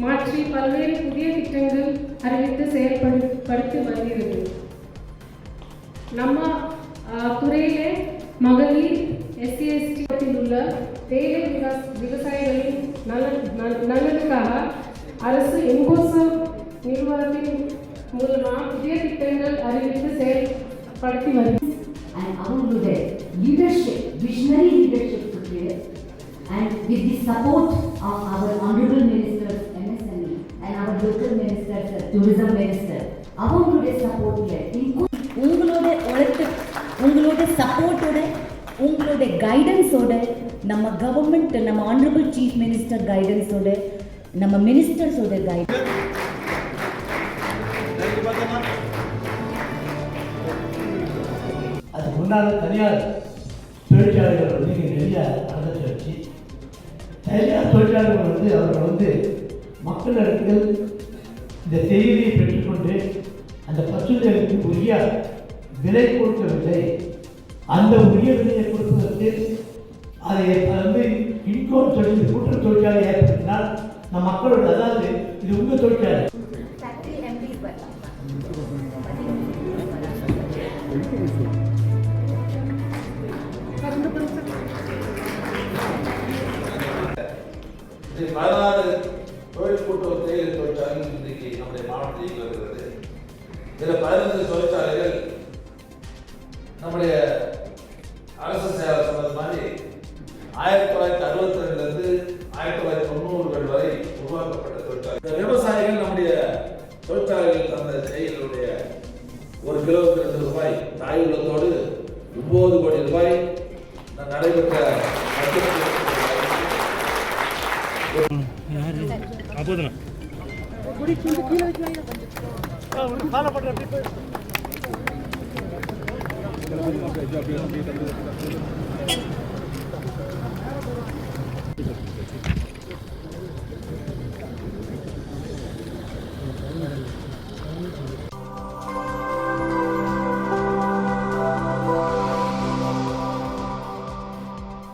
மாற்றி பல்வேறு புதிய திட்டங்கள் அறிவித்து செயல்படுத்தி வருகிறது. நம்ம துறையிலே மகளிர் SC/ST உள்ள தேயிலை விவசாயிகளின் நலனுக்காக அரசு எம்போசா நிறுவனத்தின் மூலமாக புதிய திட்டங்கள் அறிவித்து செயல்படுத்தி வருகிறது. And அவங்களுடைய leadership, visionary leadership today, and with the support of our honorable ministers MSME and our local ministers, tourism minister, அவங்களுடைய சப்போர்ட்ல உங்களோட உழைப்பு, உங்களோட சப்போர்ட்டோட, உங்களோட கைடன்ஸோட, நம்ம கவர்மெண்ட், நம்ம ஆனரபிள் சீஃப் மினிஸ்டர் கைடன்ஸோட, நம்ம மினிஸ்டர்ஸோட கைடன்ஸ் அதுக்கு முன்னால் தனியார் தொழிற்சாலைகள் வந்து இங்கே நிறைய நடந்துட்டு வச்சு தனியார் தொழிற்சாலைகள் வந்து அவர்கள் மக்களிடத்தில் இந்த செய்தியை பெற்றுக்கொண்டு அந்த பசுமைகளுக்கு உரிய விலை கொடுக்கவில்லை. அந்த உரிய விலையை கொடுப்பதற்கு அதை இன்கோம் சொல்லி கூட்டுறவு தொழிற்சாலை ஏற்படுத்தினால் நம் மக்களோட, அதாவது இது உங்கள் தொழிற்சாலை. இது 16 தொழில் கூட்டுறவு தேயிலை தொழிற்சாலைகள் இன்றைக்கு நம்முடைய மாவட்டத்தில் வருகிறது. இதில் 15 தொழிற்சாலைகள் நம்முடைய அரசு செயலர் சொன்னது மாதிரி 1962 1990 வரை உருவாக்கப்பட்ட தொழிற்சாலை. இந்த விவசாயிகள் நம்முடைய தொழிற்சாலைகள் தந்த தேயிலுடைய 1 கிலோவுக்கு 2 ரூபாய் தாய் உள்ளத்தோடு 9 கோடி ரூபாய் நடைபெற்ற அப்போதுண்ணா